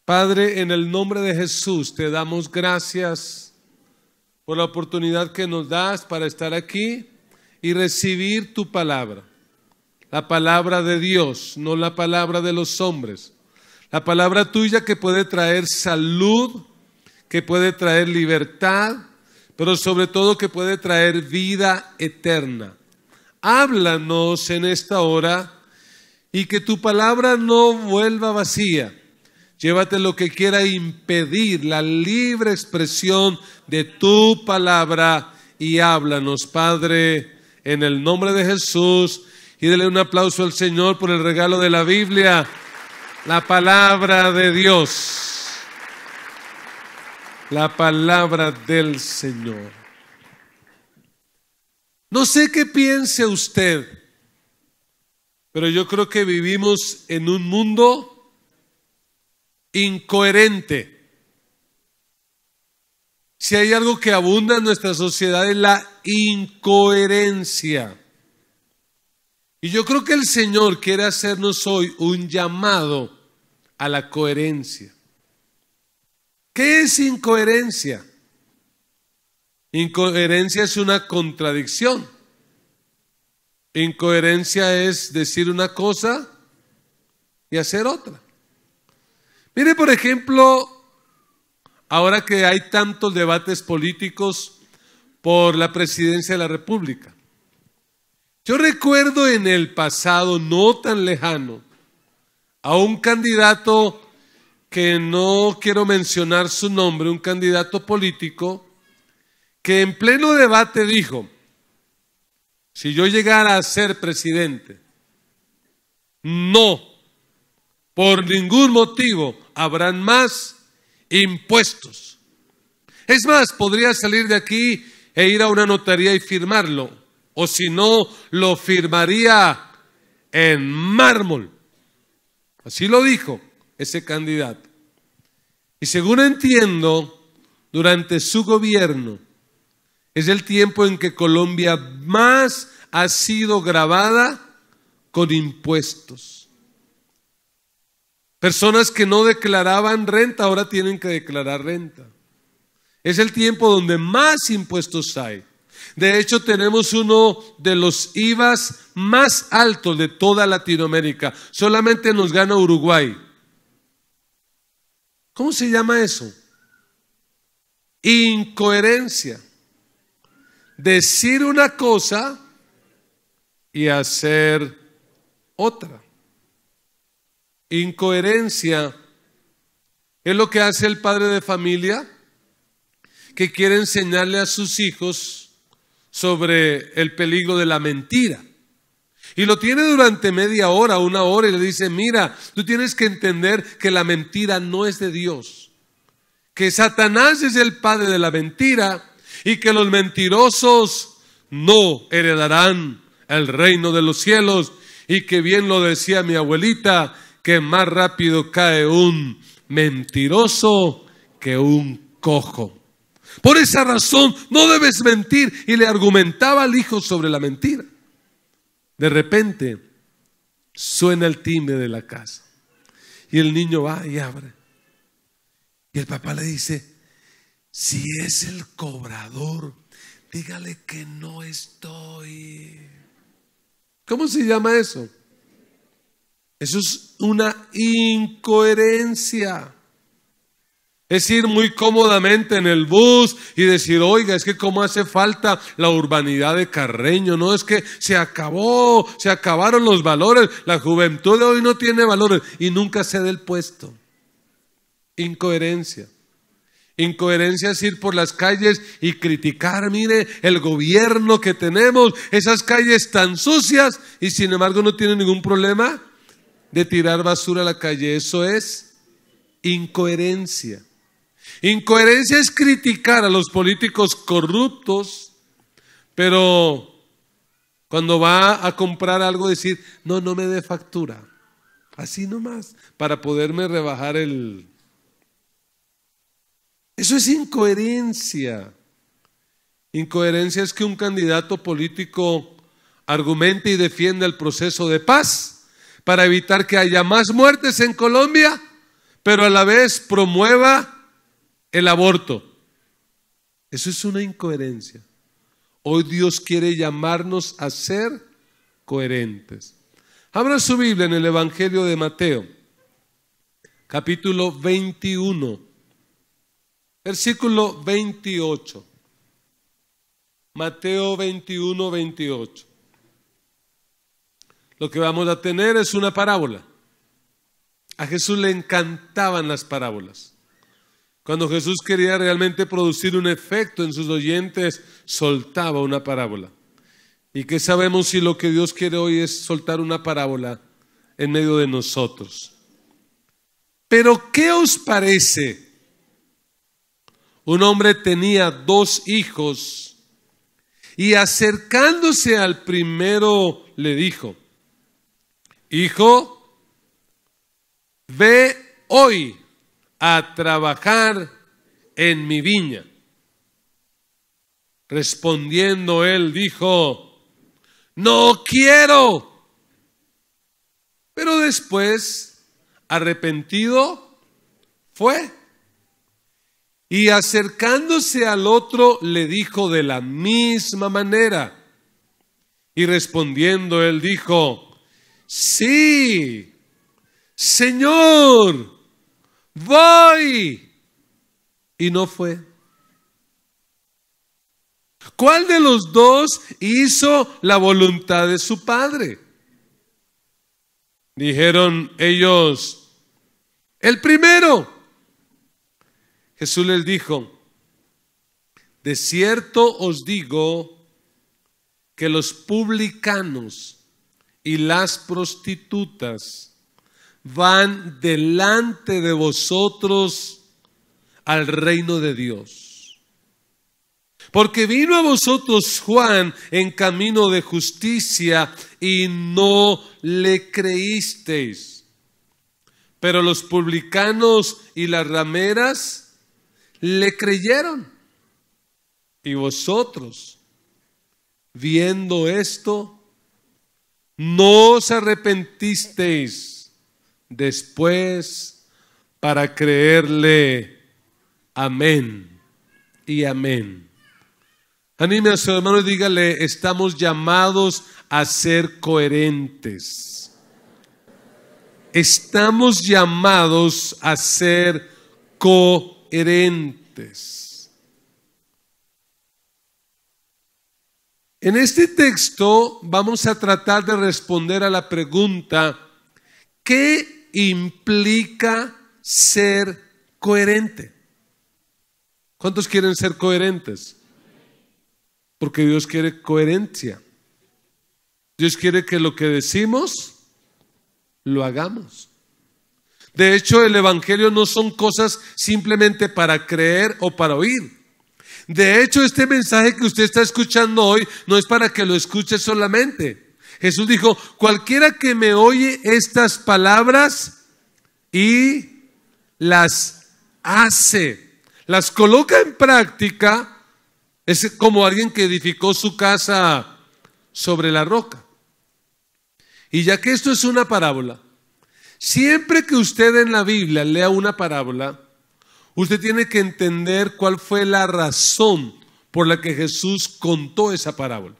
Padre, en el nombre de Jesús te damos gracias por la oportunidad que nos das para estar aquí y recibir tu palabra. La palabra de Dios, no la palabra de los hombres. La palabra tuya que puede traer salud, que puede traer libertad, pero sobre todo que puede traer vida eterna. Háblanos en esta hora y que tu palabra no vuelva vacía. Llévate lo que quiera impedir la libre expresión de tu palabra y háblanos, Padre, en el nombre de Jesús. Y dele un aplauso al Señor por el regalo de la Biblia, la palabra de Dios, la palabra del Señor. No sé qué piense usted, pero yo creo que vivimos en un mundo incoherente. Si hay algo que abunda en nuestra sociedad es la incoherencia. Y yo creo que el Señor quiere hacernos hoy un llamado a la coherencia. ¿Qué es incoherencia? Incoherencia es una contradicción. Incoherencia es decir una cosa y hacer otra. Mire, por ejemplo, ahora que hay tantos debates políticos por la presidencia de la República. Yo recuerdo en el pasado no tan lejano a un candidato que no quiero mencionar su nombre, un candidato político que en pleno debate dijo: si yo llegara a ser presidente, no, por ningún motivo, habrán más impuestos. Es más, podría salir de aquí e ir a una notaría y firmarlo. O si no, lo firmaría en mármol. Así lo dijo ese candidato. Y según entiendo, durante su gobierno, es el tiempo en que Colombia más ha sido gravada con impuestos. Personas que no declaraban renta ahora tienen que declarar renta. Es el tiempo donde más impuestos hay. De hecho, tenemos uno de los IVAs más altos de toda Latinoamérica. Solamente nos gana Uruguay. ¿Cómo se llama eso? Incoherencia. Decir una cosa y hacer otra. Incoherencia es lo que hace el padre de familia que quiere enseñarle a sus hijos sobre el peligro de la mentira. Y lo tiene durante media hora, una hora, y le dice: mira, tú tienes que entender que la mentira no es de Dios, que Satanás es el padre de la mentira y que los mentirosos no heredarán el reino de los cielos, y que bien lo decía mi abuelita, que más rápido cae un mentiroso que un cojo. Por esa razón no debes mentir. Y le argumentaba al hijo sobre la mentira. De repente suena el timbre de la casa y el niño va y abre, y el papá le dice: si es el cobrador, dígale que no estoy. ¿Cómo se llama eso? Eso es una incoherencia. Es ir muy cómodamente en el bus y decir: oiga, es que cómo hace falta la urbanidad de Carreño, no, es que se acabaron los valores, la juventud de hoy no tiene valores, y nunca cede el puesto. Incoherencia. Incoherencia es ir por las calles y criticar: mire el gobierno que tenemos, esas calles tan sucias, y sin embargo no tiene ningún problema de tirar basura a la calle. Eso es incoherencia. Incoherencia es criticar a los políticos corruptos, pero cuando va a comprar algo decir: no me dé factura, así nomás, para poderme rebajar el... Eso es incoherencia. Incoherencia es que un candidato político argumente y defienda el proceso de paz para evitar que haya más muertes en Colombia, pero a la vez promueva el aborto. Eso es una incoherencia. Hoy Dios quiere llamarnos a ser coherentes. Abra su Biblia en el Evangelio de Mateo, capítulo 21, versículo 28. Mateo 21, 28. Lo que vamos a tener es una parábola. A Jesús le encantaban las parábolas. Cuando Jesús quería realmente producir un efecto en sus oyentes, soltaba una parábola. ¿Y qué sabemos si lo que Dios quiere hoy es soltar una parábola en medio de nosotros? Pero ¿qué os parece? Un hombre tenía 2 hijos y acercándose al primero le dijo: Hijo, ve hoy a trabajar en mi viña. Respondiendo él dijo: no quiero. Pero después, arrepentido, fue. Y acercándose al otro le dijo de la misma manera. Y respondiendo él dijo: sí, Señor, voy. Y no fue. ¿Cuál de los 2 hizo la voluntad de su padre? Dijeron ellos: el primero. Jesús les dijo: de cierto os digo que los publicanos y las prostitutas van delante de vosotros al reino de Dios. Porque vino a vosotros Juan en camino de justicia y no le creísteis. Pero los publicanos y las rameras le creyeron. Y vosotros, viendo esto, no os arrepentisteis después para creerle. Amén y amén. Anime a su hermano y dígale: estamos llamados a ser coherentes. Estamos llamados a ser coherentes. En este texto vamos a tratar de responder a la pregunta: ¿qué implica ser coherente? ¿Cuántos quieren ser coherentes? Porque Dios quiere coherencia. Dios quiere que lo que decimos, lo hagamos. De hecho, el Evangelio no son cosas simplemente para creer o para oír. De hecho, este mensaje que usted está escuchando hoy no es para que lo escuche solamente. Jesús dijo: cualquiera que me oye estas palabras y las hace, las coloca en práctica, es como alguien que edificó su casa sobre la roca. Y ya que esto es una parábola, siempre que usted en la Biblia lea una parábola, usted tiene que entender cuál fue la razón por la que Jesús contó esa parábola.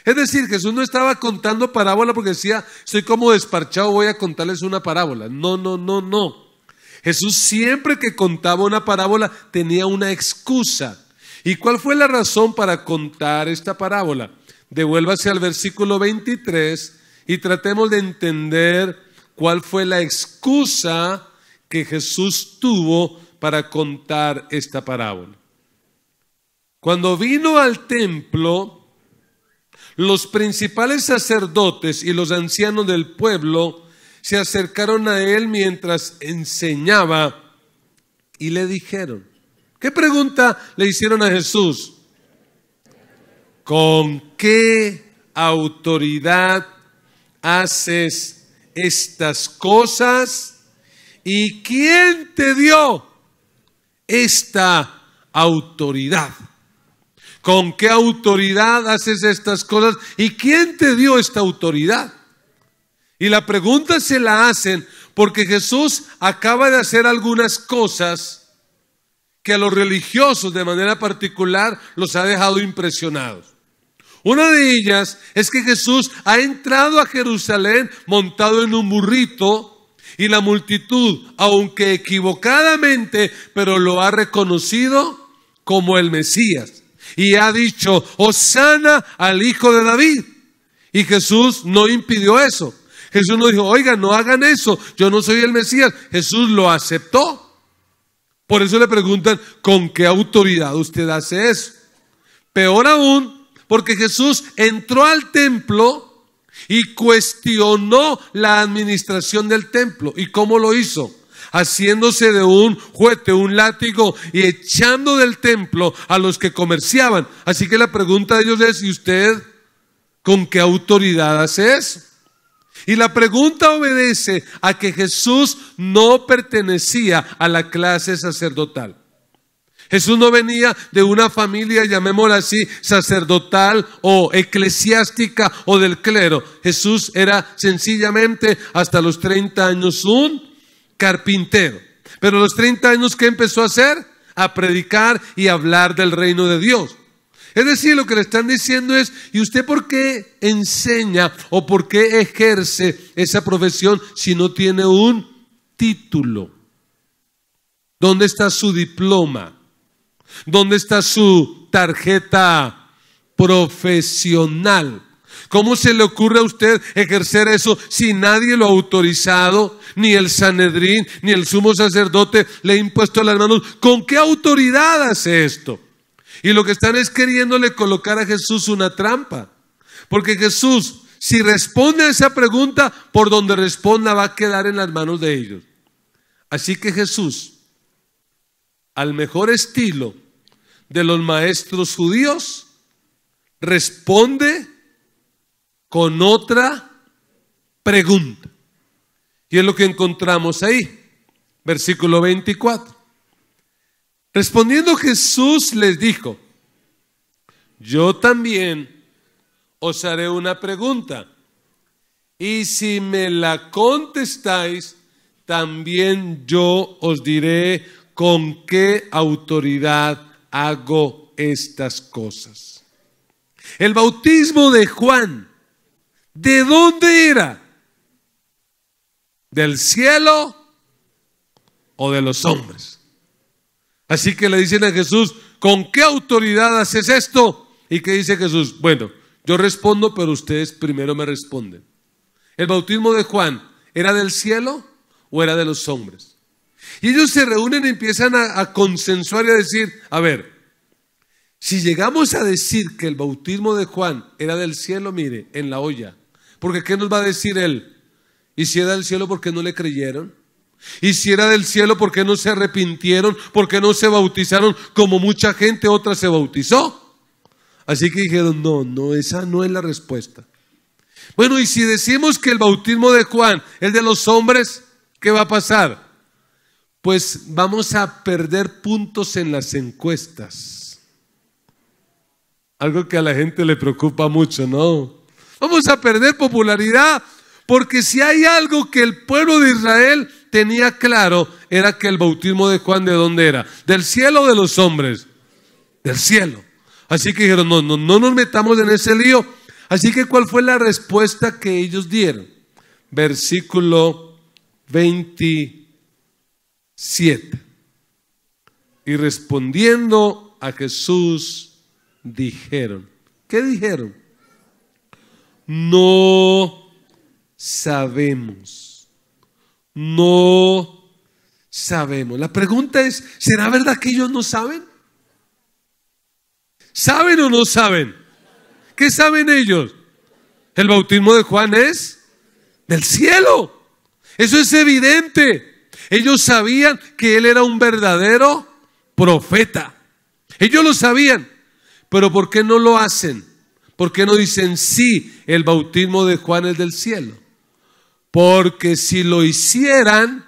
Es decir, Jesús no estaba contando parábola porque decía: estoy como desparchado, voy a contarles una parábola. No. Jesús siempre que contaba una parábola tenía una excusa. ¿Y cuál fue la razón para contar esta parábola? Devuélvase al versículo 23 y tratemos de entender cuál fue la excusa que Jesús tuvo para contar esta parábola. Cuando vino al templo, los principales sacerdotes y los ancianos del pueblo se acercaron a él mientras enseñaba y le dijeron: ¿qué pregunta le hicieron a Jesús? ¿Con qué autoridad haces estas cosas? ¿Y quién te dio esta autoridad? ¿Con qué autoridad haces estas cosas? ¿Y quién te dio esta autoridad? Y la pregunta se la hacen porque Jesús acaba de hacer algunas cosas que a los religiosos de manera particular los ha dejado impresionados. Una de ellas es que Jesús ha entrado a Jerusalén montado en un burrito y la multitud, aunque equivocadamente, pero lo ha reconocido como el Mesías. Y ha dicho, Hosana al Hijo de David. Y Jesús no impidió eso. Jesús no dijo, oigan, no hagan eso, yo no soy el Mesías. Jesús lo aceptó. Por eso le preguntan, ¿con qué autoridad usted hace eso? Peor aún, porque Jesús entró al templo y cuestionó la administración del templo. ¿Y cómo lo hizo? Haciéndose de un juguete, un látigo y echando del templo a los que comerciaban. Así que la pregunta de ellos es, ¿y usted con qué autoridad hace eso? Y la pregunta obedece a que Jesús no pertenecía a la clase sacerdotal. Jesús no venía de una familia, llamémosla así, sacerdotal o eclesiástica o del clero. Jesús era sencillamente hasta los 30 años un carpintero. Pero a los 30 años, ¿qué empezó a hacer? A predicar y hablar del reino de Dios. Es decir, lo que le están diciendo es, ¿y usted por qué enseña o por qué ejerce esa profesión si no tiene un título? ¿Dónde está su diploma? ¿Dónde está su tarjeta profesional? ¿Cómo se le ocurre a usted ejercer eso si nadie lo ha autorizado? Ni el Sanedrín, ni el sumo sacerdote le ha impuesto las manos. ¿Con qué autoridad hace esto? Y lo que están es queriéndole colocar a Jesús una trampa. Porque Jesús, si responde a esa pregunta, por donde responda va a quedar en las manos de ellos. Así que Jesús, al mejor estilo de los maestros judíos, responde con otra pregunta. Y es lo que encontramos ahí, versículo 24. Respondiendo Jesús les dijo, yo también os haré una pregunta, y si me la contestáis, también yo os diré con qué autoridad hago estas cosas. El bautismo de Juan, ¿de dónde era? ¿Del cielo o de los hombres? Así que le dicen a Jesús, ¿con qué autoridad haces esto? ¿Y qué dice Jesús? Bueno, yo respondo, pero ustedes primero me responden. ¿El bautismo de Juan era del cielo o era de los hombres? Y ellos se reúnen y empiezan a consensuar y a decir, a ver, si llegamos a decir que el bautismo de Juan era del cielo, mire, en la olla, porque ¿qué nos va a decir él? ¿Y si era del cielo, por qué no le creyeron? ¿Y si era del cielo, por qué no se arrepintieron? ¿Por qué no se bautizaron como mucha gente, otra se bautizó? Así que dijeron, no, esa no es la respuesta. Bueno, y si decimos que el bautismo de Juan es de los hombres, ¿qué va a pasar? Pues vamos a perder puntos en las encuestas. Algo que a la gente le preocupa mucho, ¿no? Vamos a perder popularidad, porque si hay algo que el pueblo de Israel tenía claro, era que el bautismo de Juan, ¿de dónde era? ¿Del cielo o de los hombres? Del cielo. Así que dijeron, no nos metamos en ese lío. Así que ¿cuál fue la respuesta que ellos dieron? Versículo 27. Y respondiendo a Jesús, dijeron, ¿qué dijeron? No sabemos. No sabemos. La pregunta es, ¿será verdad que ellos no saben? ¿Saben o no saben? ¿Qué saben ellos? El bautismo de Juan es del cielo. Eso es evidente. Ellos sabían que él era un verdadero profeta. Ellos lo sabían. Pero ¿por qué no lo hacen? ¿Por qué no dicen sí, el bautismo de Juan es del cielo? Porque si lo hicieran,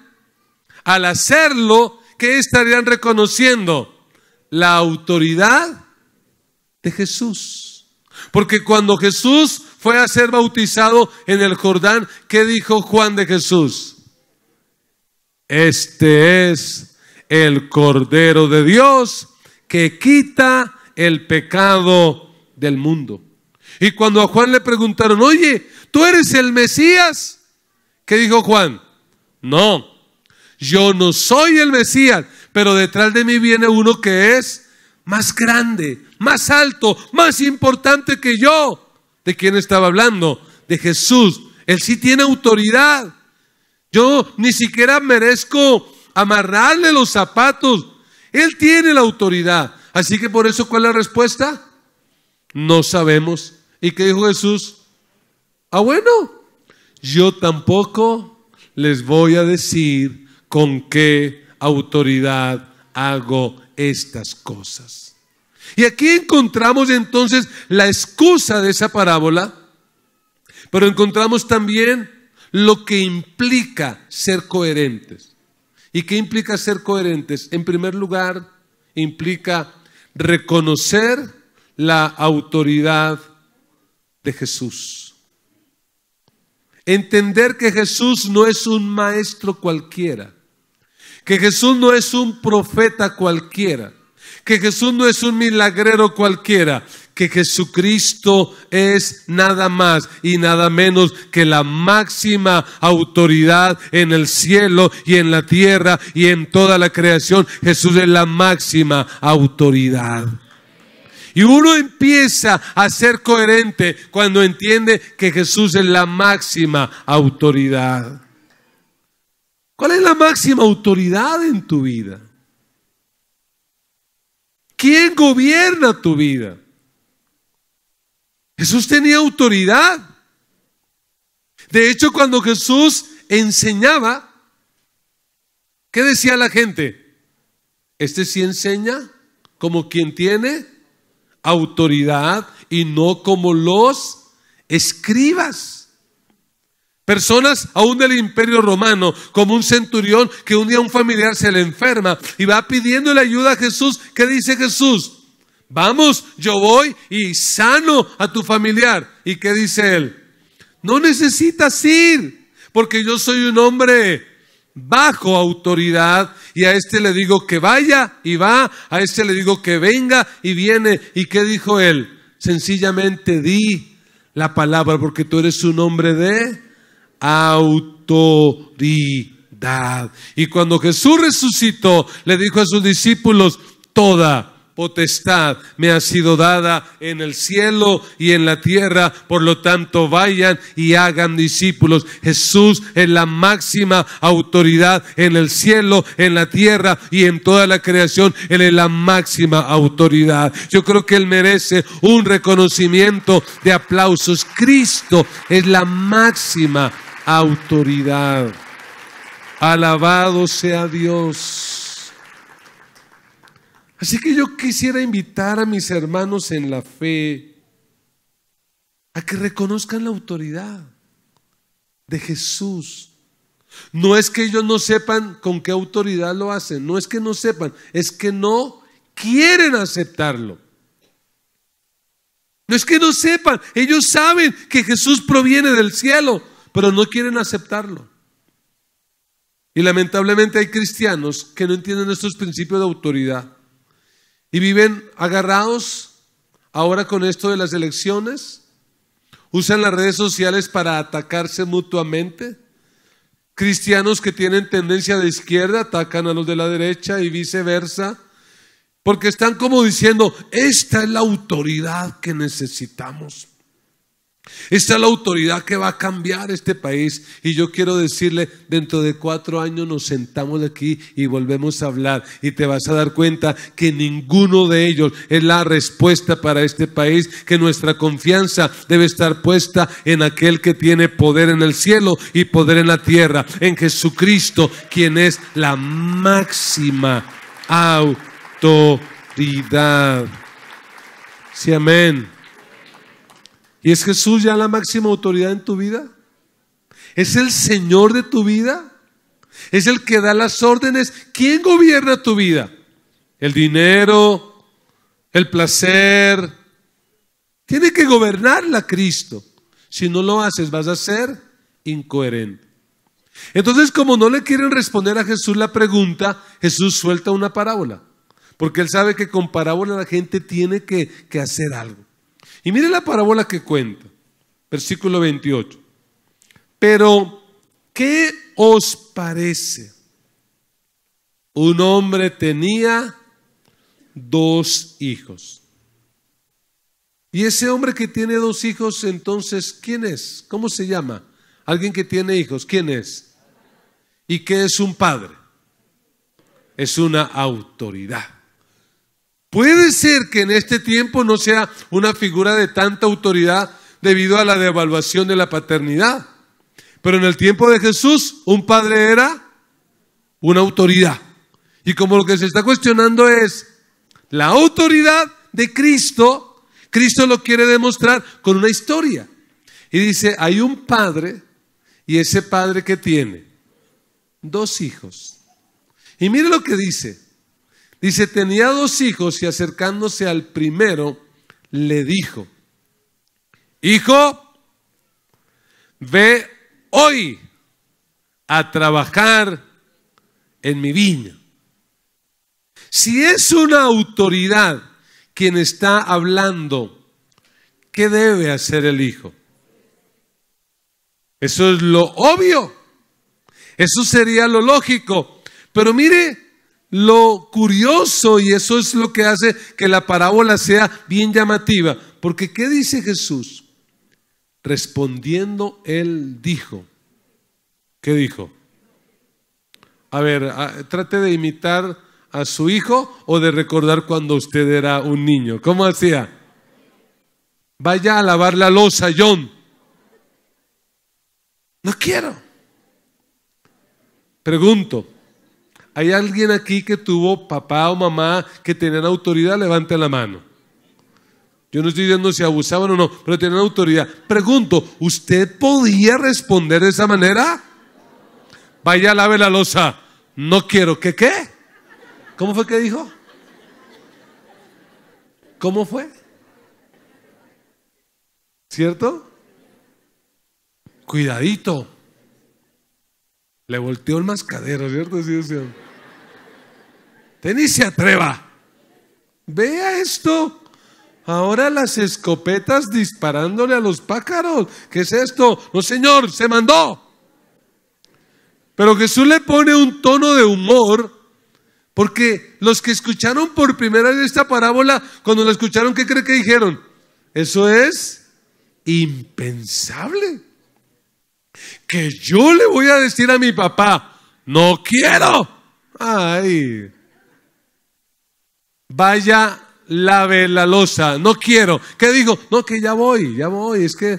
al hacerlo, ¿qué estarían reconociendo? La autoridad de Jesús. Porque cuando Jesús fue a ser bautizado en el Jordán, ¿qué dijo Juan de Jesús? Este es el Cordero de Dios que quita el pecado del mundo. Y cuando a Juan le preguntaron, oye, ¿tú eres el Mesías? ¿Qué dijo Juan? No, yo no soy el Mesías, pero detrás de mí viene uno que es más grande, más alto, más importante que yo. ¿De quién estaba hablando? De Jesús. Él sí tiene autoridad. Yo ni siquiera merezco amarrarle los zapatos. Él tiene la autoridad. Así que por eso, ¿cuál es la respuesta? No sabemos. ¿Y qué dijo Jesús? Bueno, yo tampoco les voy a decir con qué autoridad hago estas cosas. Y aquí encontramos entonces la excusa de esa parábola, pero encontramos también lo que implica ser coherentes. ¿Y qué implica ser coherentes? En primer lugar, implica reconocer la autoridad de Jesús. Entender que Jesús no es un maestro cualquiera, que Jesús no es un profeta cualquiera, que Jesús no es un milagrero cualquiera, que Jesucristo es nada más y nada menos que la máxima autoridad en el cielo y en la tierra y en toda la creación. Jesús es la máxima autoridad. Y uno empieza a ser coherente cuando entiende que Jesús es la máxima autoridad. ¿Cuál es la máxima autoridad en tu vida? ¿Quién gobierna tu vida? Jesús tenía autoridad. De hecho, cuando Jesús enseñaba, ¿qué decía la gente? Este sí enseña como quien tiene autoridad y no como los escribas. Personas aún del Imperio Romano, como un centurión que un día un familiar se le enferma y va pidiéndole ayuda a Jesús. ¿Qué dice Jesús? Vamos, yo voy y sano a tu familiar. ¿Y qué dice él? No necesitas ir, porque yo soy un hombre bajo autoridad, y a este le digo que vaya y va, a este le digo que venga y viene. ¿Y qué dijo él? Sencillamente di la palabra, porque tú eres un hombre de autoridad. Y cuando Jesús resucitó, le dijo a sus discípulos: toda potestad me ha sido dada en el cielo y en la tierra, por lo tanto vayan y hagan discípulos. Jesús es la máxima autoridad en el cielo, en la tierra y en toda la creación. Él es la máxima autoridad. Yo creo que Él merece un reconocimiento de aplausos. Cristo es la máxima autoridad. Alabado sea Dios. Así que yo quisiera invitar a mis hermanos en la fe a que reconozcan la autoridad de Jesús. No es que ellos no sepan con qué autoridad lo hacen, no es que no sepan, es que no quieren aceptarlo. No es que no sepan, ellos saben que Jesús proviene del cielo, pero no quieren aceptarlo. Y lamentablemente hay cristianos que no entienden estos principios de autoridad y viven agarrados ahora con esto de las elecciones. Usan las redes sociales para atacarse mutuamente. Cristianos que tienen tendencia de izquierda atacan a los de la derecha y viceversa, porque están como diciendo: esta es la autoridad que necesitamos. Esta es la autoridad que va a cambiar este país. Y yo quiero decirle, dentro de 4 años nos sentamos aquí y volvemos a hablar, y te vas a dar cuenta que ninguno de ellos es la respuesta para este país, que nuestra confianza debe estar puesta en aquel que tiene poder en el cielo y poder en la tierra, en Jesucristo, quien es la máxima autoridad. Sí, amén. ¿Y es Jesús ya la máxima autoridad en tu vida? ¿Es el Señor de tu vida? ¿Es el que da las órdenes? ¿Quién gobierna tu vida? ¿El dinero? ¿El placer? Tiene que gobernarla Cristo. Si no lo haces, vas a ser incoherente. Entonces, como no le quieren responder a Jesús la pregunta, Jesús suelta una parábola. Porque Él sabe que con parábola la gente tiene que hacer algo. Y mire la parábola que cuenta. Versículo 28. Pero, ¿qué os parece? Un hombre tenía 2 hijos. Y ese hombre que tiene 2 hijos, entonces, ¿quién es? ¿Cómo se llama? Alguien que tiene hijos, ¿quién es? ¿Y qué es un padre? Es una autoridad. Puede ser que en este tiempo no sea una figura de tanta autoridad debido a la devaluación de la paternidad. Pero en el tiempo de Jesús, un padre era una autoridad. Y como lo que se está cuestionando es la autoridad de Cristo, Cristo lo quiere demostrar con una historia. Y dice, hay un padre, y ese padre que tiene 2 hijos. Y mire lo que dice. Dice, tenía 2 hijos y acercándose al primero, le dijo, hijo, ve hoy a trabajar en mi viña. Si es una autoridad quien está hablando, ¿qué debe hacer el hijo? Eso es lo obvio. Eso sería lo lógico. Pero mire lo curioso, y eso es lo que hace que la parábola sea bien llamativa. Porque ¿qué dice Jesús? Respondiendo él dijo. ¿Qué dijo? A ver, trate de imitar a su hijo o de recordar cuando usted era un niño. ¿Cómo hacía? Vaya a lavar la loza, John. No quiero. Pregunto, ¿hay alguien aquí que tuvo papá o mamá que tenían autoridad? Levante la mano. Yo no estoy diciendo si abusaban o no, pero tenían autoridad. Pregunto, ¿usted podía responder de esa manera? Vaya a lavar la loza. No quiero. ¿Qué? ¿Cómo fue que dijo? ¿Cómo fue? ¿Cierto? Cuidadito. Le volteó el mascadero, ¿cierto? Sí. Ni se atreva. Vea esto. Ahora las escopetas disparándole a los pájaros. ¿Qué es esto? No, señor, se mandó. Pero Jesús le pone un tono de humor, porque los que escucharon por primera vez esta parábola, cuando la escucharon, ¿qué cree que dijeron? Eso es impensable. Que yo le voy a decir a mi papá, no quiero. Ay, vaya, lave la loza, no quiero. ¿Qué digo? No, que ya voy, es que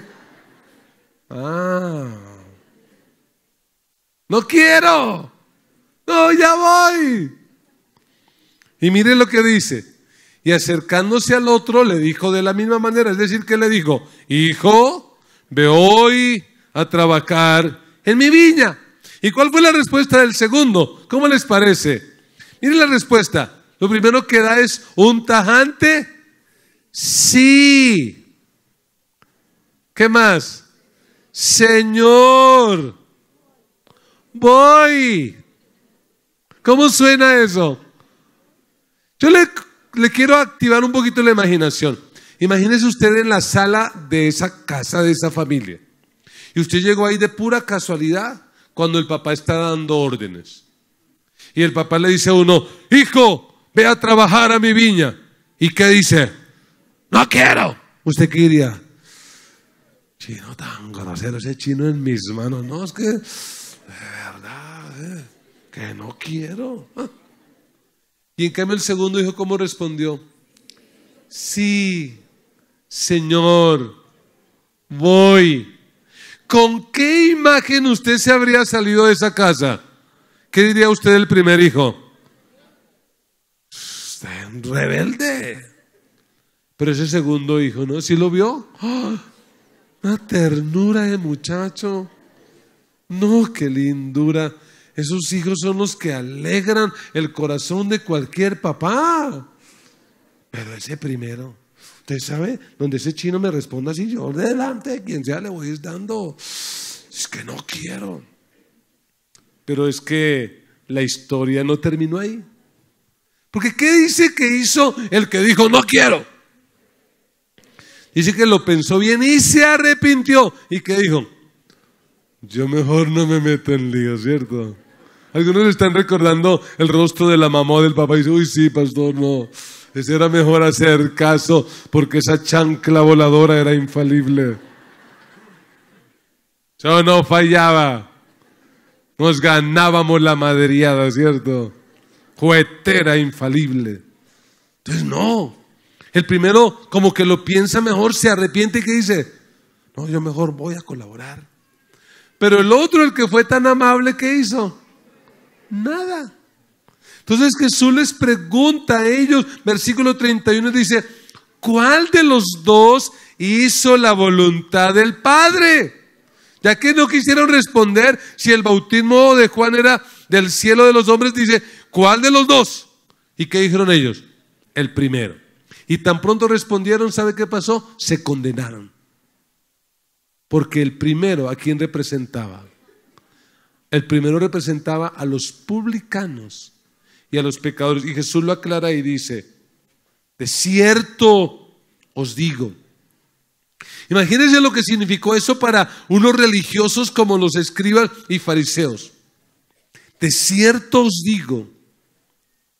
no quiero. No, ya voy. Y mire lo que dice. Y acercándose al otro le dijo de la misma manera, es decir, que le dijo, hijo, ve hoy a trabajar en mi viña. ¿Y cuál fue la respuesta del segundo? ¿Cómo les parece? Mire la respuesta. Lo primero que da es un tajante sí. ¿Qué más? Señor, voy. ¿Cómo suena eso? Yo le quiero activar un poquito la imaginación. Imagínese usted en la sala de esa casa, de esa familia. Y usted llegó ahí de pura casualidad cuando el papá está dando órdenes. Y el papá le dice a uno, hijo, ve a trabajar a mi viña. ¿Y qué dice? No quiero. ¿Usted qué diría? Chino tan grosero, ese chino en mis manos. No, es que, de verdad, que no quiero. Y en cambio el segundo hijo, ¿cómo respondió? Sí, Señor, voy. ¿Con qué imagen usted se habría salido de esa casa? ¿Qué diría usted del primer hijo? Usted es rebelde. Pero ese segundo hijo, ¿no? ¿Sí lo vio? ¡Oh! Una ternura de muchacho. No, qué lindura. Esos hijos son los que alegran el corazón de cualquier papá. Pero ese primero, Usted sabe, donde ese chino me responda así, yo delante de quien sea le voy dando. Es que no quiero. Pero es que la historia no terminó ahí. Porque ¿qué dice que hizo el que dijo no quiero? Dice que lo pensó bien y se arrepintió. ¿Y qué dijo? Yo mejor no me meto en lío, ¿cierto? Algunos le están recordando el rostro de la mamá o del papá y dicen, uy sí, pastor, no. Ese era mejor hacer caso porque esa chancla voladora era infalible. Yo no fallaba. Nos ganábamos la madriada, ¿cierto? Juguetera infalible. Entonces no. El primero como que lo piensa mejor, se arrepiente y que dice, no, yo mejor voy a colaborar. Pero el otro, el que fue tan amable, ¿qué hizo? Nada. Entonces Jesús les pregunta a ellos, versículo 31 dice, ¿cuál de los dos hizo la voluntad del Padre? Ya que no quisieron responder si el bautismo de Juan era del cielo de los hombres, dice, ¿cuál de los dos? ¿Y qué dijeron ellos? El primero. Y tan pronto respondieron, ¿sabe qué pasó? Se condenaron. Porque el primero, ¿a quién representaba? El primero representaba a los publicanos y a los pecadores. Y Jesús lo aclara y dice, de cierto os digo. Imagínense lo que significó eso para unos religiosos como los escribas y fariseos. De cierto os digo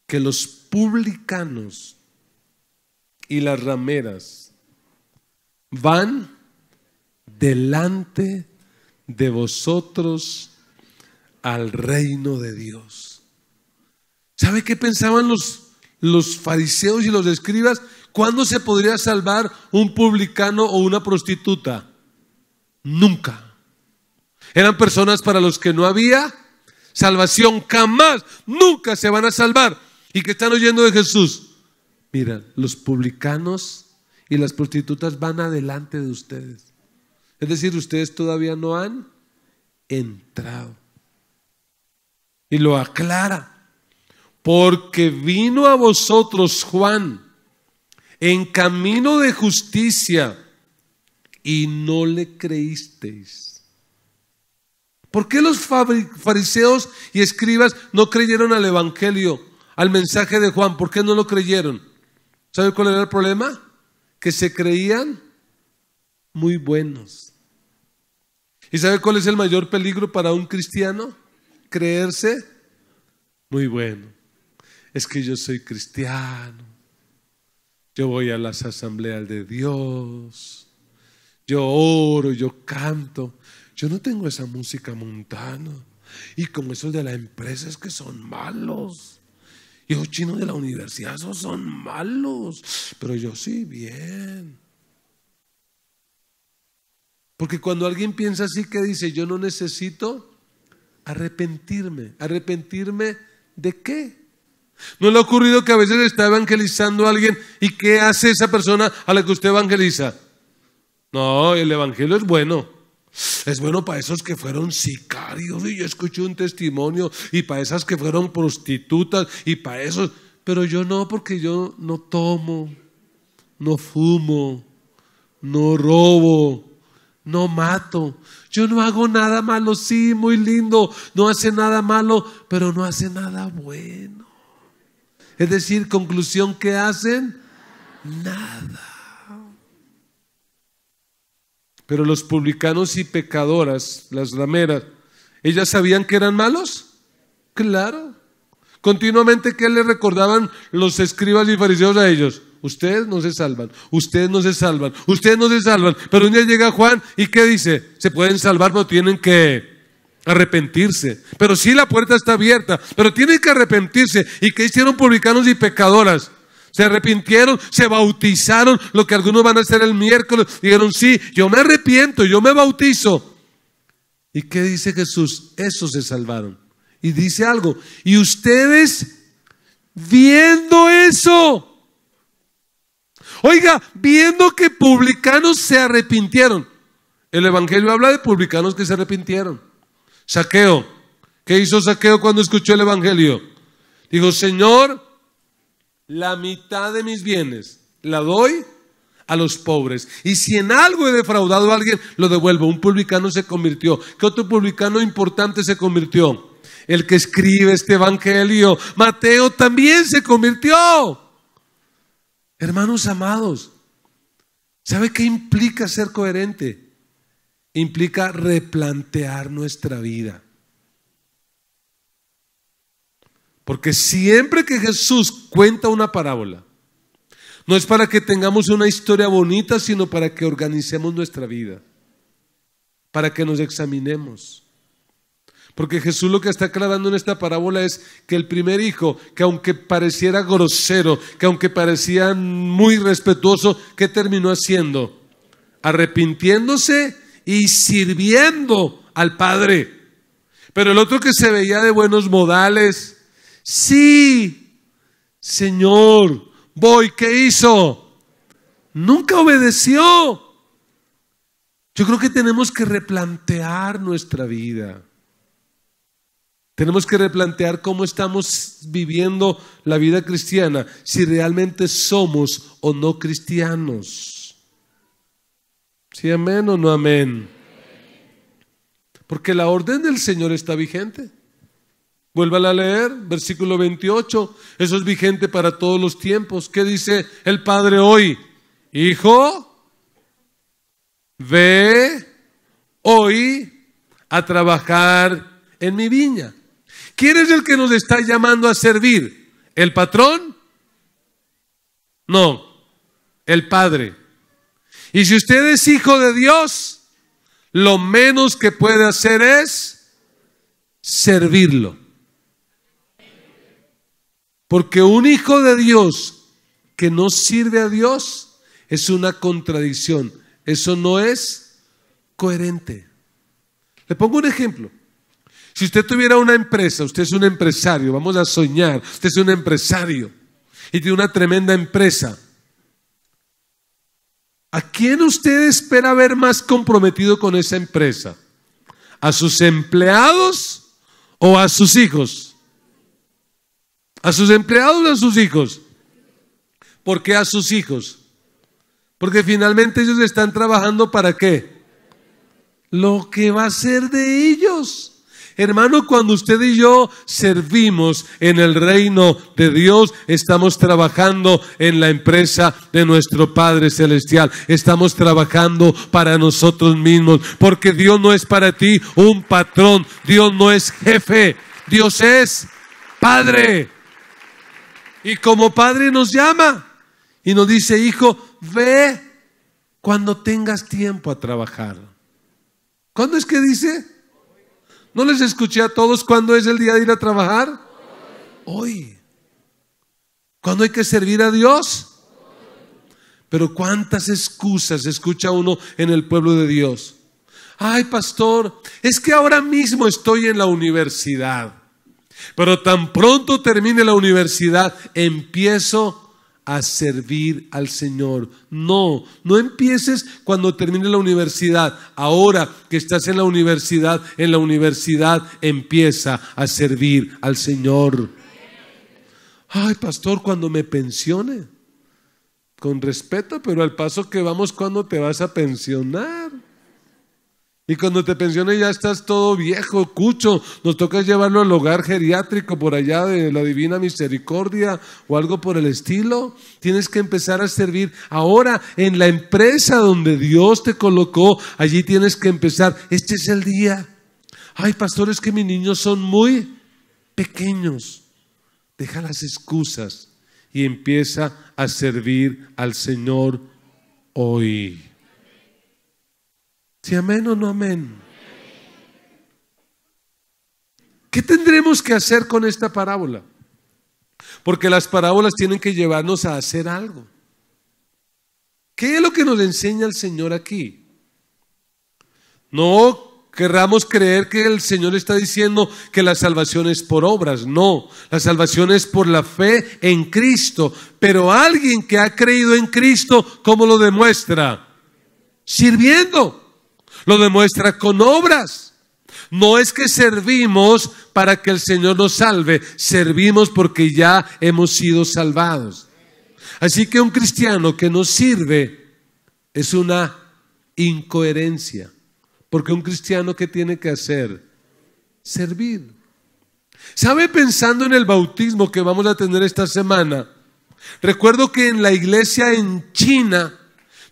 que los publicanos y las rameras van delante de vosotros al reino de Dios. ¿Sabe qué pensaban los fariseos y los escribas? ¿Cuándo se podría salvar un publicano o una prostituta? Nunca. Eran personas para los que no había salvación, jamás, nunca se van a salvar. ¿Y que están oyendo de Jesús? Mira, los publicanos y las prostitutas van adelante de ustedes. Es decir, ustedes todavía no han entrado. Y lo aclara. Porque vino a vosotros Juan en camino de justicia y no le creísteis. ¿Por qué los fariseos y escribas no creyeron al evangelio, al mensaje de Juan? ¿Por qué no lo creyeron? ¿Sabe cuál era el problema? Que se creían muy buenos. ¿Y sabe cuál es el mayor peligro para un cristiano? Creerse muy bueno. Es que yo soy cristiano, yo voy a las asambleas de Dios, yo oro, yo canto, yo no tengo esa música mundana. Y como esos de la empresa es que son malos. Y los chinos de la universidad esos son malos. Pero yo sí, bien. Porque cuando alguien piensa así, que dice, yo no necesito arrepentirme. ¿Arrepentirme de qué? ¿No le ha ocurrido que a veces está evangelizando a alguien y qué hace esa persona a la que usted evangeliza? No, el evangelio es bueno. Es bueno para esos que fueron sicarios, y yo escuché un testimonio, y para esas que fueron prostitutas, y para esos, pero yo no, porque yo no tomo, no fumo, no robo, no mato, yo no hago nada malo. Sí, muy lindo, no hace nada malo, pero no hace nada bueno. Es decir, conclusión, ¿qué hacen? Nada. Pero los publicanos y pecadoras, las rameras, ¿ellas sabían que eran malos? Claro. Continuamente, ¿qué les recordaban los escribas y fariseos a ellos? Ustedes no se salvan, ustedes no se salvan, ustedes no se salvan. Pero un día llega Juan y ¿qué dice? Se pueden salvar, pero tienen que arrepentirse. Pero sí, la puerta está abierta, pero tienen que arrepentirse. ¿Y qué hicieron publicanos y pecadoras? Se arrepintieron, se bautizaron, lo que algunos van a hacer el miércoles. Dijeron, sí, yo me arrepiento, yo me bautizo. ¿Y qué dice Jesús? Esos se salvaron. Y dice algo, y ustedes viendo eso, oiga, viendo que publicanos se arrepintieron. El evangelio habla de publicanos que se arrepintieron. Zaqueo, ¿qué hizo Zaqueo cuando escuchó el evangelio? Dijo, Señor, la mitad de mis bienes la doy a los pobres. Y si en algo he defraudado a alguien, lo devuelvo. Un publicano se convirtió. ¿Qué otro publicano importante se convirtió? El que escribe este evangelio, Mateo, también se convirtió. Hermanos amados, ¿sabe qué implica ser coherente? Implica replantear nuestra vida. Porque siempre que Jesús cuenta una parábola, no es para que tengamos una historia bonita, sino para que organicemos nuestra vida, para que nos examinemos. Porque Jesús lo que está aclarando en esta parábola es que el primer hijo, que aunque pareciera grosero, que aunque parecía muy respetuoso, ¿qué terminó haciendo? Arrepintiéndose y sirviendo al Padre. Pero el otro, que se veía de buenos modales, sí, Señor, voy, ¿qué hizo? Nunca obedeció. Yo creo que tenemos que replantear nuestra vida. Tenemos que replantear cómo estamos viviendo la vida cristiana, si realmente somos o no cristianos. ¿Sí, amén o no amén? Porque la orden del Señor está vigente. Vuélvala a leer, versículo 28. Eso es vigente para todos los tiempos. ¿Qué dice el Padre hoy? Hijo, ve hoy a trabajar en mi viña. ¿Quién es el que nos está llamando a servir? ¿El patrón? No, el Padre. Y si usted es hijo de Dios, lo menos que puede hacer es servirlo. Porque un hijo de Dios que no sirve a Dios es una contradicción. Eso no es coherente. Le pongo un ejemplo. Si usted tuviera una empresa, usted es un empresario, vamos a soñar, usted es un empresario y tiene una tremenda empresa. ¿A quién usted espera ver más comprometido con esa empresa? ¿A sus empleados o a sus hijos? ¿A sus empleados o a sus hijos? ¿Por qué a sus hijos? Porque finalmente ellos están trabajando ¿para qué? Lo que va a ser de ellos. Hermano, cuando usted y yo servimos en el reino de Dios, estamos trabajando en la empresa de nuestro Padre Celestial. Estamos trabajando para nosotros mismos, porque Dios no es para ti un patrón. Dios no es jefe. Dios es Padre. Y como Padre nos llama y nos dice: hijo, ve cuando tengas tiempo a trabajar. ¿Cuándo es que dice? ¿No les escuché a todos cuándo es el día de ir a trabajar? Hoy. ¿Cuándo hay que servir a Dios? Pero cuántas excusas escucha uno en el pueblo de Dios. Ay, pastor, es que ahora mismo estoy en la universidad, pero tan pronto termine la universidad empiezo a servir al Señor. No empieces cuando termine la universidad. Ahora que estás en la universidad empieza a servir al Señor. Ay, pastor, cuando me pensione. Con respeto, pero al paso que vamos, ¿cuándo te vas a pensionar? Y cuando te pensiones ya estás todo viejo, cucho. Nos toca llevarlo al hogar geriátrico por allá de la Divina Misericordia o algo por el estilo. Tienes que empezar a servir ahora en la empresa donde Dios te colocó. Allí tienes que empezar. Este es el día. Ay, pastor, es que mis niños son muy pequeños. Deja las excusas y empieza a servir al Señor hoy. ¿Sí, amén o no amén? ¿Qué tendremos que hacer con esta parábola? Porque las parábolas tienen que llevarnos a hacer algo. ¿Qué es lo que nos enseña el Señor aquí? No querramos creer que el Señor está diciendo que la salvación es por obras. No, la salvación es por la fe en Cristo. Pero alguien que ha creído en Cristo, ¿cómo lo demuestra? Sirviendo. Lo demuestra con obras. No es que servimos para que el Señor nos salve, servimos porque ya hemos sido salvados. Así que un cristiano que no sirve Es una incoherencia. Porque un cristiano, ¿qué tiene que hacer? Servir. ¿Sabe? Pensando en el bautismo que vamos a tener esta semana, recuerdo que en la iglesia en China,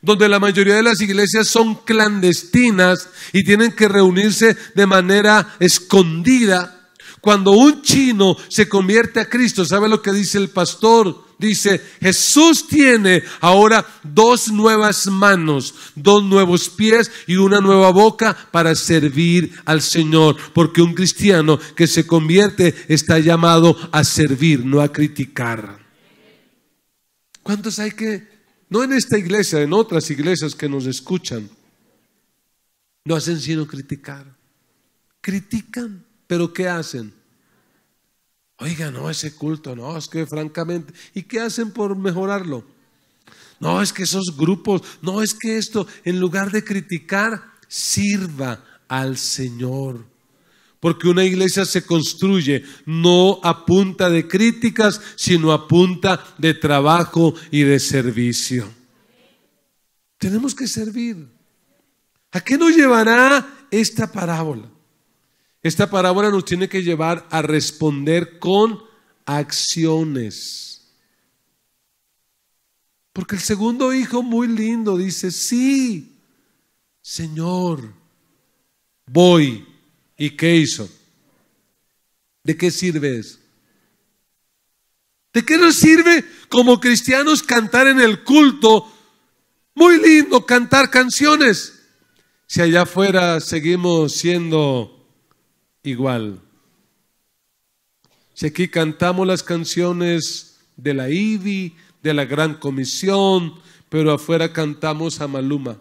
donde la mayoría de las iglesias son clandestinas y tienen que reunirse de manera escondida, cuando un chino se convierte a Cristo, ¿sabe lo que dice el pastor? Dice, Jesús tiene ahora 2 nuevas manos, 2 nuevos pies y una nueva boca para servir al Señor. Porque un cristiano que se convierte está llamado a servir, no a criticar. ¿Cuántos hay que, no en esta iglesia, en otras iglesias que nos escuchan, no hacen sino criticar? Critican, pero ¿qué hacen? Oiga, no, ese culto, no, es que francamente, ¿y qué hacen por mejorarlo? No, es que esos grupos, no, es que esto, en lugar de criticar, sirva al Señor. Porque una iglesia se construye no a punta de críticas, sino a punta de trabajo y de servicio. Tenemos que servir. ¿A qué nos llevará esta parábola? Esta parábola nos tiene que llevar a responder con acciones. Porque el segundo hijo, muy lindo, dice, sí, Señor, voy. ¿Y qué hizo? ¿De qué sirve eso? ¿De qué nos sirve como cristianos cantar en el culto? Muy lindo cantar canciones, si allá afuera seguimos siendo igual. Si aquí cantamos las canciones de la IBI, de la Gran Comisión, pero afuera cantamos a Maluma.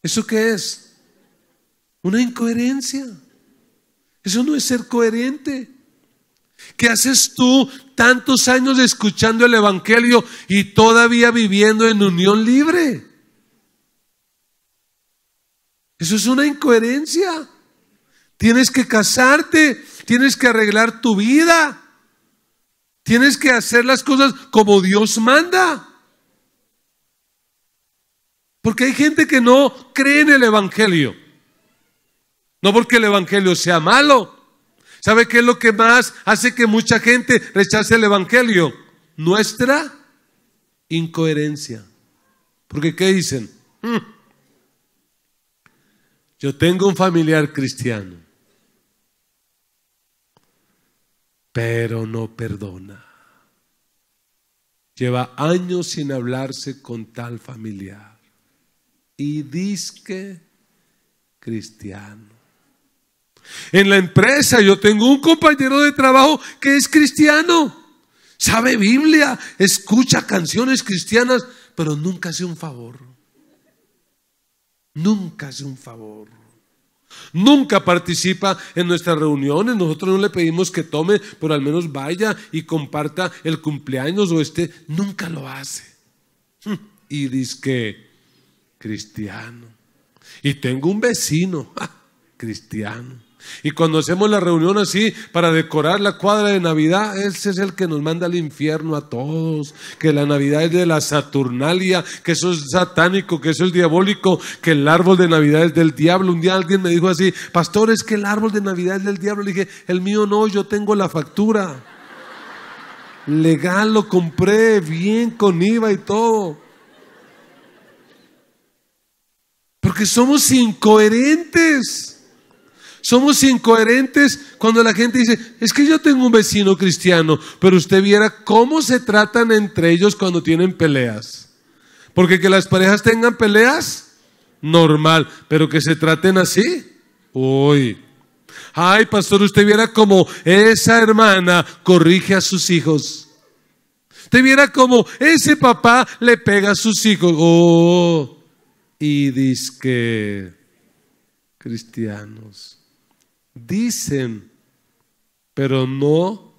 ¿Eso qué es? Una incoherencia. Eso no es ser coherente. ¿Qué haces tú tantos años escuchando el Evangelio y todavía viviendo en unión libre? Eso es una incoherencia. Tienes que casarte, tienes que arreglar tu vida, tienes que hacer las cosas como Dios manda. Porque hay gente que no cree en el Evangelio. No porque el Evangelio sea malo. ¿Sabe qué es lo que más hace que mucha gente rechace el Evangelio? Nuestra incoherencia. Porque ¿qué dicen? Yo tengo un familiar cristiano, pero no perdona. Lleva años sin hablarse con tal familiar. Y dizque cristiano. En la empresa yo tengo un compañero de trabajo que es cristiano, sabe Biblia, escucha canciones cristianas, pero nunca hace un favor. Nunca hace un favor. Nunca participa en nuestras reuniones. Nosotros no le pedimos que tome, pero al menos vaya y comparta el cumpleaños o nunca lo hace. Y dice que cristiano. Y tengo un vecino cristiano. Y cuando hacemos la reunión así para decorar la cuadra de Navidad, ese es el que nos manda al infierno a todos, que la Navidad es de la Saturnalia, que eso es satánico, que eso es diabólico, que el árbol de Navidad es del diablo. Un día alguien me dijo así: pastor, es que el árbol de Navidad es del diablo. Le dije: el mío no, yo tengo la factura legal, lo compré bien con IVA y todo. Porque somos incoherentes. Somos incoherentes cuando la gente dice: es que yo tengo un vecino cristiano, pero usted viera cómo se tratan entre ellos cuando tienen peleas. Porque que las parejas tengan peleas, normal, pero que se traten así, uy. Ay, pastor, usted viera cómo esa hermana corrige a sus hijos. Usted viera cómo ese papá le pega a sus hijos. Oh, y dice que cristianos. Dicen, pero no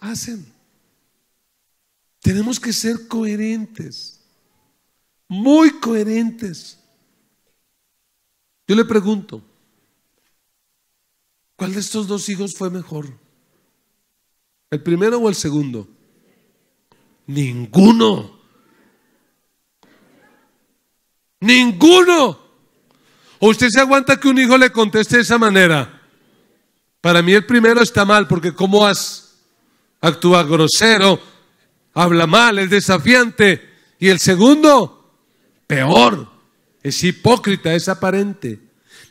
hacen. Tenemos que ser coherentes, muy coherentes. Yo le pregunto, ¿cuál de estos dos hijos fue mejor? ¿El primero o el segundo? Ninguno. Ninguno. ¿O usted se aguanta que un hijo le conteste de esa manera? Para mí el primero está mal, porque ¿cómo actúa grosero, habla mal, es desafiante? Y el segundo, peor, es hipócrita, es aparente.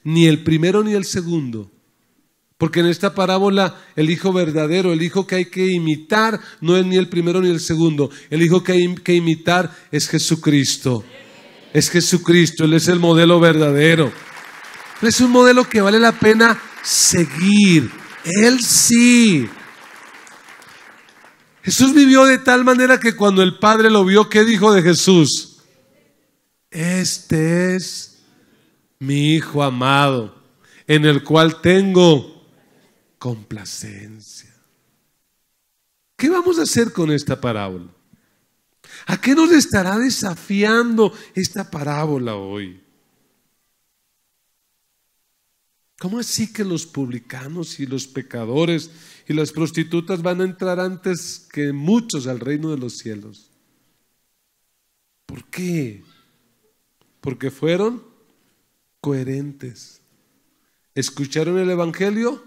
Ni el primero ni el segundo. Porque en esta parábola el hijo verdadero, el hijo que hay que imitar, no es ni el primero ni el segundo. El hijo que hay que imitar es Jesucristo. Es Jesucristo, Él es el modelo verdadero. Él es un modelo que vale la pena seguir. Él sí. Jesús vivió de tal manera que cuando el Padre lo vio, ¿qué dijo de Jesús? Este es mi Hijo amado, en el cual tengo complacencia. ¿Qué vamos a hacer con esta parábola? ¿A qué nos estará desafiando esta parábola hoy? ¿Cómo así que los publicanos y los pecadores y las prostitutas van a entrar antes que muchos al reino de los cielos? ¿Por qué? Porque fueron coherentes. Escucharon el evangelio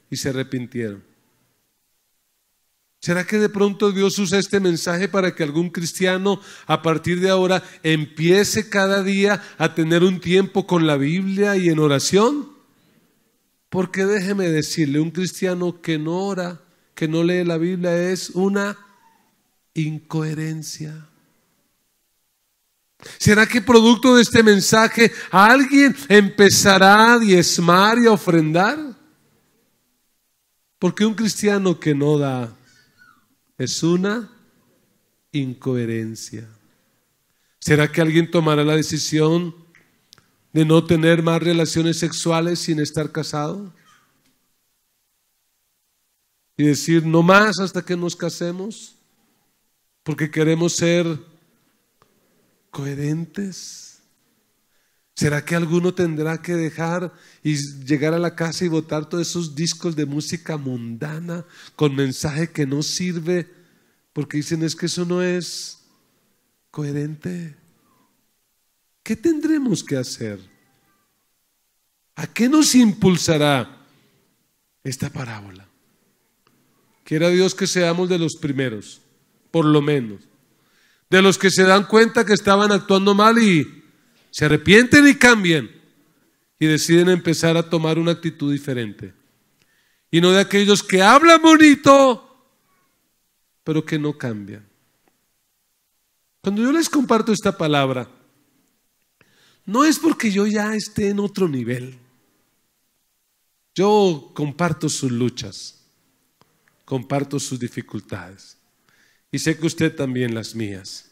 y se arrepintieron. ¿Será que de pronto Dios usa este mensaje para que algún cristiano a partir de ahora empiece cada día a tener un tiempo con la Biblia y en oración? Porque déjeme decirle, un cristiano que no ora, que no lee la Biblia, es una incoherencia. ¿Será que producto de este mensaje alguien empezará a diezmar y a ofrendar? Porque un cristiano que no da es una incoherencia. ¿Será que alguien tomará la decisión de no tener más relaciones sexuales sin estar casado? Y decir no más hasta que nos casemos, porque queremos ser coherentes. ¿Será que alguno tendrá que dejar y llegar a la casa y botar todos esos discos de música mundana con mensaje que no sirve? Porque dicen es que eso no es coherente. ¿Qué tendremos que hacer? ¿A qué nos impulsará esta parábola? Quiera Dios que seamos de los primeros, por lo menos. De los que se dan cuenta que estaban actuando mal y se arrepienten y cambian y deciden empezar a tomar una actitud diferente. Y no de aquellos que hablan bonito, pero que no cambian. Cuando yo les comparto esta palabra, no es porque yo ya esté en otro nivel. Yo comparto sus luchas, comparto sus dificultades y sé que usted también las mías.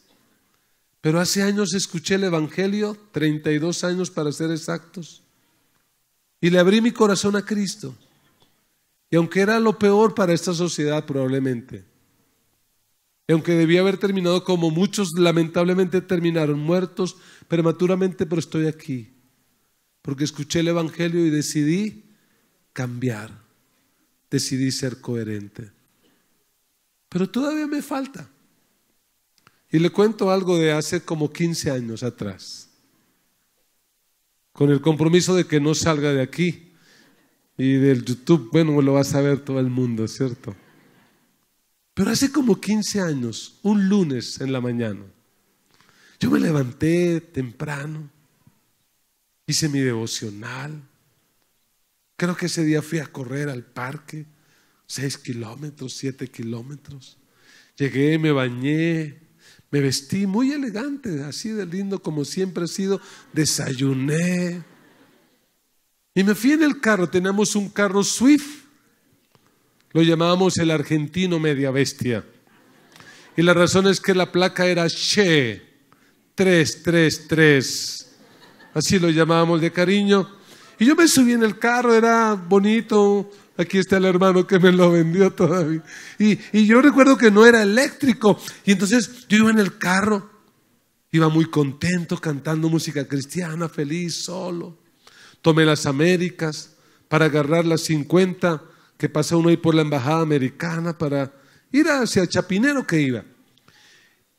Pero hace años escuché el evangelio, 32 años para ser exactos, y le abrí mi corazón a Cristo. Y aunque era lo peor para esta sociedad probablemente, y aunque debía haber terminado como muchos lamentablemente terminaron, muertos prematuramente, pero estoy aquí, porque escuché el evangelio y decidí cambiar, decidí ser coherente. Pero todavía me falta. Y le cuento algo de hace como 15 años atrás, con el compromiso de que no salga de aquí y del YouTube, bueno, lo va a saber todo el mundo, ¿cierto? Pero hace como 15 años, un lunes en la mañana, yo me levanté temprano, hice mi devocional, creo que ese día fui a correr al parque, 6 kilómetros, 7 kilómetros, llegué, me bañé, me vestí muy elegante, así de lindo como siempre he sido, desayuné y me fui en el carro. Teníamos un carro Swift, lo llamábamos el argentino media bestia, y la razón es que la placa era Che 333, así lo llamábamos de cariño. Y yo me subí en el carro, era bonito. Aquí está el hermano que me lo vendió todavía. Y yo recuerdo que no era eléctrico. Y entonces yo iba en el carro, iba muy contento, cantando música cristiana, feliz, solo. Tomé las Américas para agarrar las 50 que pasa uno ahí por la embajada americana para ir hacia Chapinero que iba.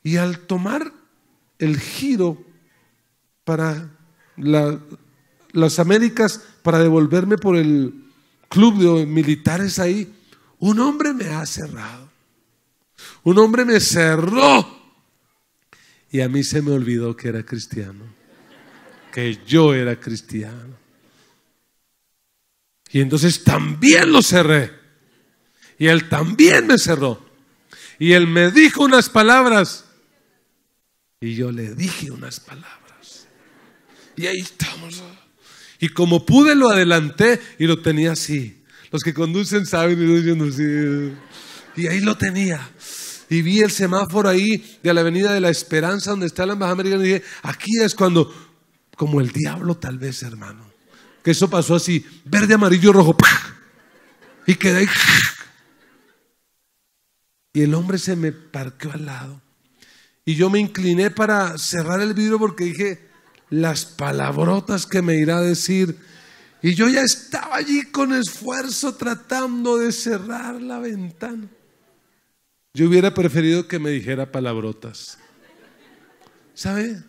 Y al tomar el giro para las Américas, para devolverme por el club de militares ahí, un hombre me ha cerrado. Un hombre me cerró. Y a mí se me olvidó que era cristiano, que yo era cristiano. Y entonces también lo cerré. Y él también me cerró. Y él me dijo unas palabras. Y yo le dije unas palabras. Y ahí estamos. Y como pude lo adelanté y lo tenía así. Los que conducen saben y lo diciendo así. Y ahí lo tenía. Y vi el semáforo ahí de la Avenida de la Esperanza, donde está la Embajada Americana, y dije, aquí es cuando, como el diablo tal vez, hermano, que eso pasó así, verde, amarillo, rojo, ¡pah! Y quedé ahí. Y el hombre se me parqueó al lado. Y yo me incliné para cerrar el vidrio porque dije, las palabrotas que me irá a decir. Y yo ya estaba allí con esfuerzo tratando de cerrar la ventana. Yo hubiera preferido que me dijera palabrotas. ¿Sabe?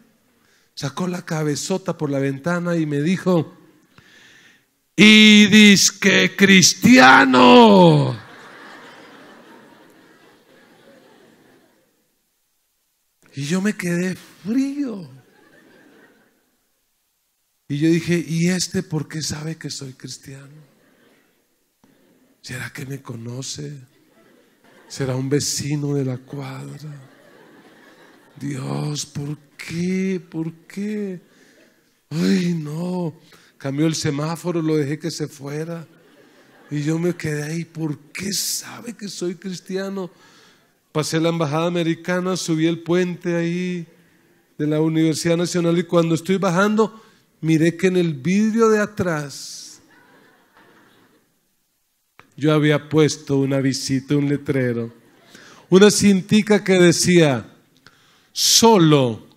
Sacó la cabezota por la ventana y me dijo, y dizque cristiano. Y yo me quedé frío. Y yo dije, ¿y este por qué sabe que soy cristiano? ¿Será que me conoce? ¿Será un vecino de la cuadra? Dios, ¿por qué? ¿Por qué? Ay, no. Cambió el semáforo, lo dejé que se fuera. Y yo me quedé ahí. ¿Por qué sabe que soy cristiano? Pasé la Embajada Americana, subí el puente ahí de la Universidad Nacional y cuando estoy bajando, miré que en el vidrio de atrás yo había puesto una visita, un letrero, una cintica que decía, solo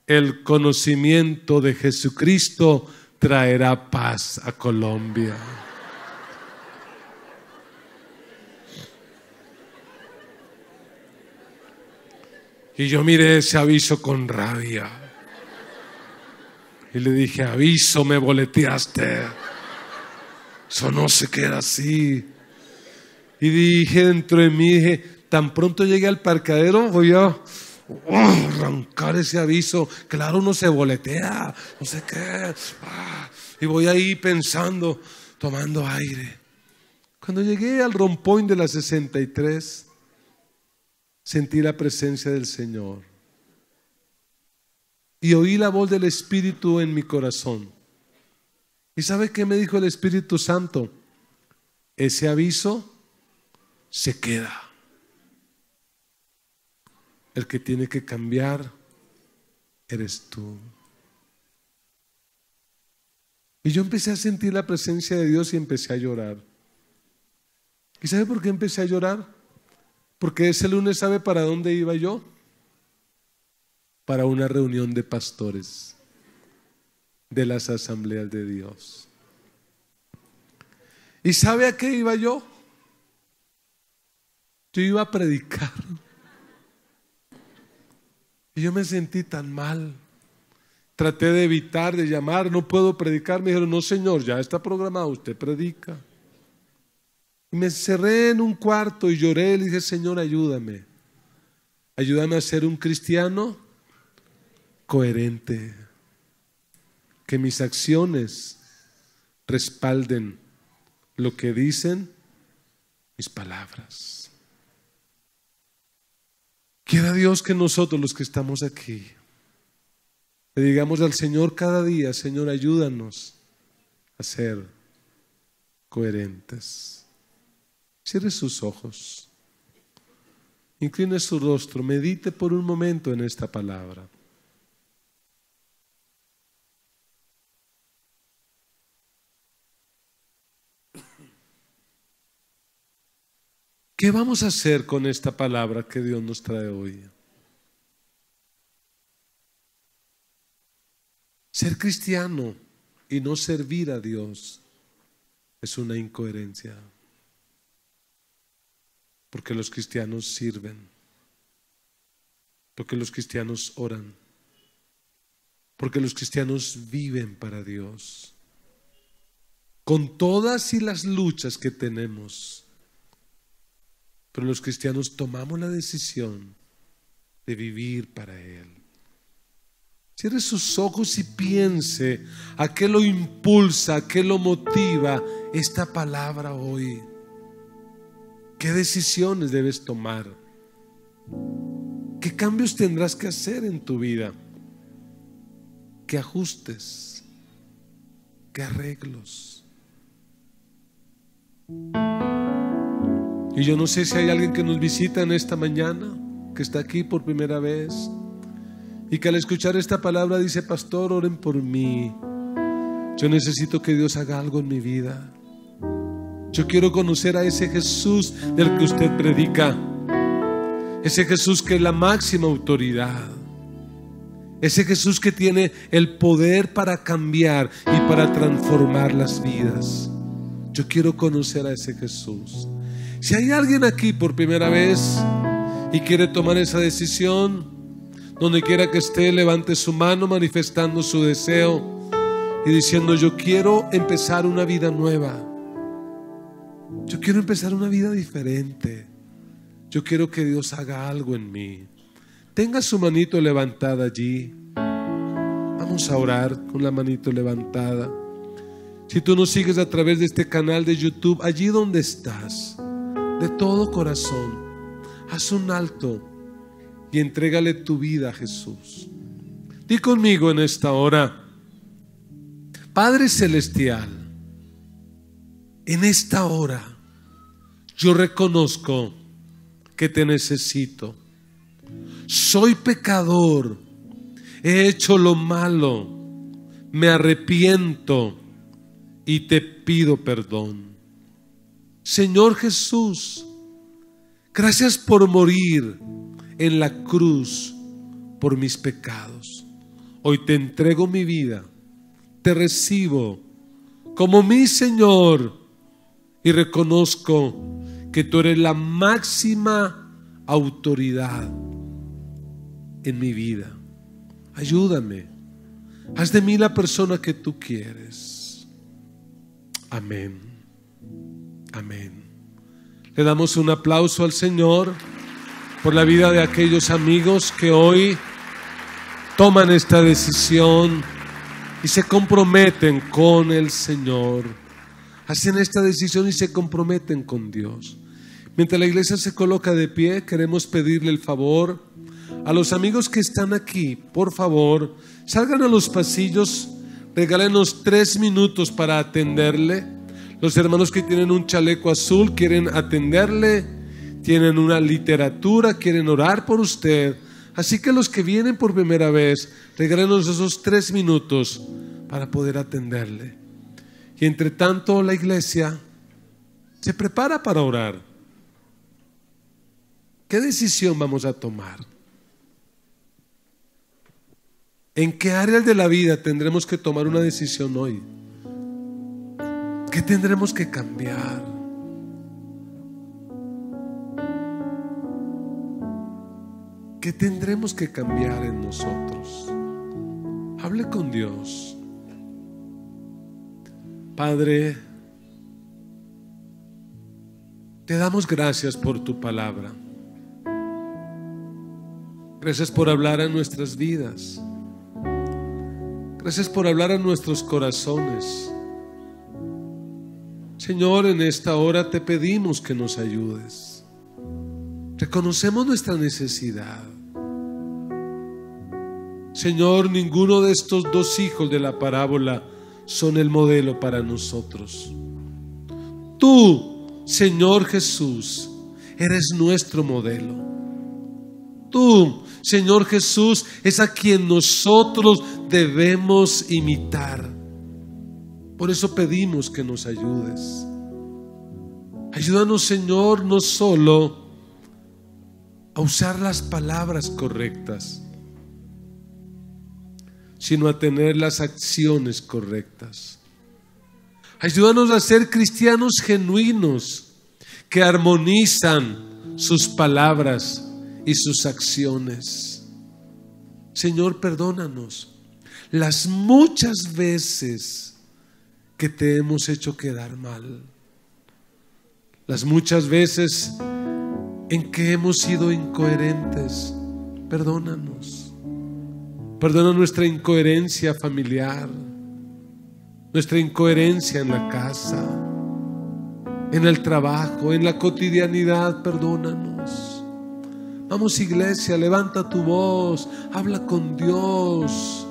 el conocimiento de Jesucristo traerá paz a Colombia. Y yo miré ese aviso con rabia. Y le dije, aviso, me boleteaste. Eso no se queda así. Y dije dentro de mí, dije, tan pronto llegue al parqueadero, voy a arrancar ese aviso. Claro, uno se boletea, no sé qué. Y voy ahí pensando, tomando aire. Cuando llegué al rompoint de la 63, sentí la presencia del Señor. Y oí la voz del Espíritu en mi corazón. ¿Y sabe qué me dijo el Espíritu Santo? Ese aviso se queda. El que tiene que cambiar eres tú. Y yo empecé a sentir la presencia de Dios y empecé a llorar. ¿Y sabe por qué empecé a llorar? Porque ese lunes, ¿sabe para dónde iba yo? Para una reunión de pastores de las asambleas de Dios. ¿Y sabe a qué iba yo? Yo iba a predicar. Y yo me sentí tan mal. Traté de evitar, de llamar, no puedo predicar. Me dijeron, no señor, ya está programado, usted predica. Y me encerré en un cuarto y lloré. Le dije, Señor, ayúdame. Ayúdame a ser un cristiano coherente. Que mis acciones respalden lo que dicen mis palabras. Quiera Dios que nosotros los que estamos aquí le digamos al Señor cada día, Señor, ayúdanos a ser coherentes. Cierre sus ojos, incline su rostro, medite por un momento en esta palabra. ¿Qué vamos a hacer con esta palabra que Dios nos trae hoy? Ser cristiano y no servir a Dios es una incoherencia. Porque los cristianos sirven. Porque los cristianos oran. Porque los cristianos viven para Dios. Con todas y las luchas que tenemos. Pero los cristianos tomamos la decisión de vivir para Él. Cierre sus ojos y piense a qué lo impulsa, a qué lo motiva esta palabra hoy. ¿Qué decisiones debes tomar? ¿Qué cambios tendrás que hacer en tu vida? ¿Qué ajustes? ¿Qué arreglos? Y yo no sé si hay alguien que nos visita en esta mañana, que está aquí por primera vez y que al escuchar esta palabra dice: pastor, oren por mí. Yo necesito que Dios haga algo en mi vida. Yo quiero conocer a ese Jesús del que usted predica. Ese Jesús que es la máxima autoridad. Ese Jesús que tiene el poder para cambiar y para transformar las vidas. Yo quiero conocer a ese Jesús. Si hay alguien aquí por primera vez y quiere tomar esa decisión, donde quiera que esté, levante su mano manifestando su deseo y diciendo: yo quiero empezar una vida nueva. Yo quiero empezar una vida diferente. Yo quiero que Dios haga algo en mí. Tenga su manito levantada allí. Vamos a orar con la manito levantada. Si tú nos sigues a través de este canal de YouTube, allí donde estás, de todo corazón, haz un alto y entrégale tu vida a Jesús. Di conmigo en esta hora: Padre Celestial, en esta hora yo reconozco que te necesito. Soy pecador, he hecho lo malo, me arrepiento y te pido perdón. Señor Jesús, gracias por morir en la cruz por mis pecados. Hoy te entrego mi vida, te recibo como mi Señor y reconozco que tú eres la máxima autoridad en mi vida. Ayúdame, haz de mí la persona que tú quieres. Amén. Amén. Le damos un aplauso al Señor por la vida de aquellos amigos que hoy toman esta decisión y se comprometen con el Señor. Hacen esta decisión y se comprometen con Dios. Mientras la iglesia se coloca de pie, queremos pedirle el favor a los amigos que están aquí. Por favor, salgan a los pasillos, regálenos 3 minutos para atenderle. Los hermanos que tienen un chaleco azul quieren atenderle, tienen una literatura, quieren orar por usted. Así que los que vienen por primera vez, regálenos esos 3 minutos para poder atenderle. Y entre tanto la iglesia se prepara para orar. ¿Qué decisión vamos a tomar? ¿En qué áreas de la vida tendremos que tomar una decisión hoy? ¿Qué tendremos que cambiar? ¿Qué tendremos que cambiar en nosotros? Hable con Dios. Padre, te damos gracias por tu palabra. Gracias por hablar a nuestras vidas. Gracias por hablar a nuestros corazones. Señor, en esta hora te pedimos que nos ayudes. Reconocemos nuestra necesidad. Señor, ninguno de estos 2 hijos de la parábola son el modelo para nosotros. Tú, Señor Jesús, eres nuestro modelo. Tú, Señor Jesús, es a quien nosotros debemos imitar. Por eso pedimos que nos ayudes. Ayúdanos, Señor, no solo a usar las palabras correctas, sino a tener las acciones correctas. Ayúdanos a ser cristianos genuinos que armonizan sus palabras y sus acciones. Señor, perdónanos las muchas veces que te hemos hecho quedar mal, las muchas veces en que hemos sido incoherentes. Perdónanos. Perdona nuestra incoherencia familiar, nuestra incoherencia en la casa, en el trabajo, en la cotidianidad. Perdónanos. Vamos, iglesia, levanta tu voz, habla con Dios.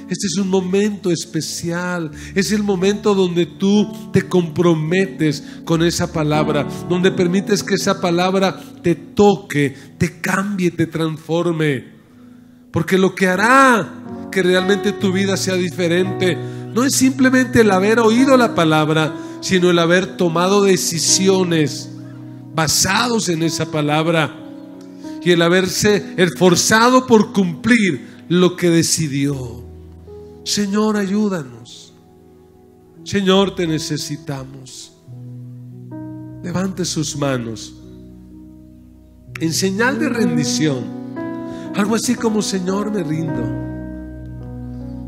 Este es un momento especial, es el momento donde tú te comprometes con esa palabra, donde permites que esa palabra te toque, te cambie, te transforme. Porque lo que hará que realmente tu vida sea diferente no es simplemente el haber oído la palabra, sino el haber tomado decisiones basados en esa palabra y el haberse esforzado por cumplir lo que decidió. Señor, ayúdanos. Señor, te necesitamos. Levante sus manos en señal de rendición, algo así como: Señor, me rindo.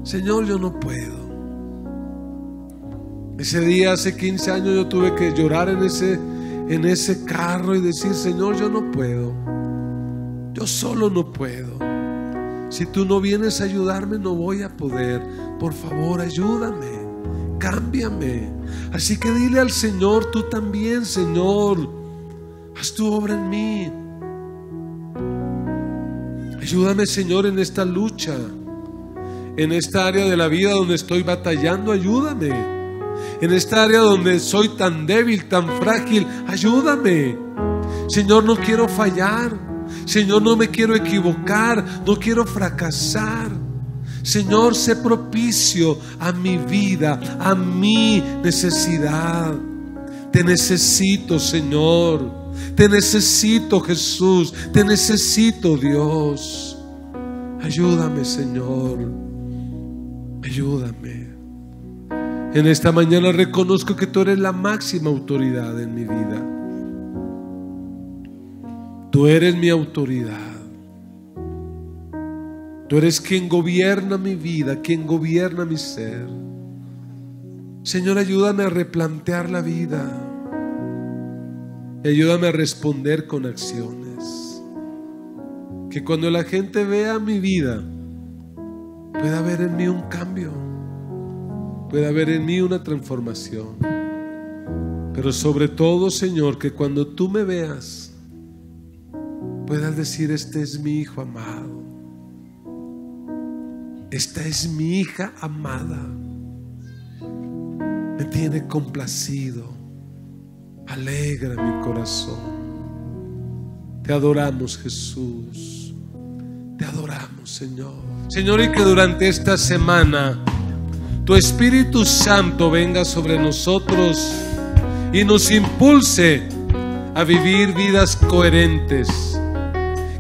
Señor, yo no puedo. Ese día hace 15 años yo tuve que llorar en ese carro y decir: Señor, yo no puedo. Yo solo no puedo. Si tú no vienes a ayudarme, no voy a poder. Por favor, ayúdame, cámbiame. Así que dile al Señor, tú también: Señor, haz tu obra en mí. Ayúdame, Señor, en esta lucha, en esta área de la vida donde estoy batallando. Ayúdame. En esta área donde soy tan débil, tan frágil. Ayúdame. Señor, no quiero fallar. Señor, no me quiero equivocar, no quiero fracasar. Señor, sé propicio a mi vida, a mi necesidad. Te necesito, Señor. Te necesito, Jesús. Te necesito, Dios. Ayúdame, Señor. Ayúdame. En esta mañana reconozco que tú eres la máxima autoridad en mi vida. Tú eres mi autoridad. Tú eres quien gobierna mi vida, quien gobierna mi ser. Señor, ayúdame a replantear la vida y ayúdame a responder con acciones. Que cuando la gente vea mi vida, pueda ver en mí un cambio, pueda ver en mí una transformación. Pero sobre todo, Señor, que cuando tú me veas, puedas decir: este es mi hijo amado, esta es mi hija amada, me tiene complacido, alegra mi corazón. Te adoramos, Jesús, te adoramos, Señor. Señor, y que durante esta semana tu Espíritu Santo venga sobre nosotros y nos impulse a vivir vidas coherentes.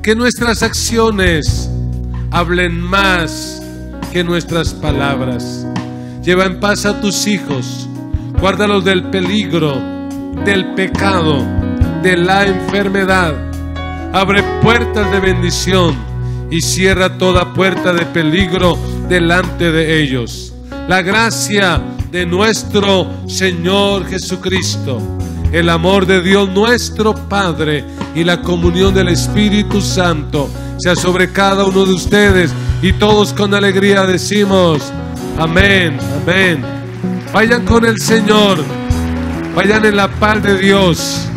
Que nuestras acciones hablen más que nuestras palabras. Lleva en paz a tus hijos, guárdalos del peligro, del pecado, de la enfermedad. Abre puertas de bendición y cierra toda puerta de peligro delante de ellos. La gracia de nuestro Señor Jesucristo, el amor de Dios nuestro Padre y la comunión del Espíritu Santo sea sobre cada uno de ustedes. Y todos con alegría decimos: amén, amén. Vayan con el Señor, vayan en la paz de Dios.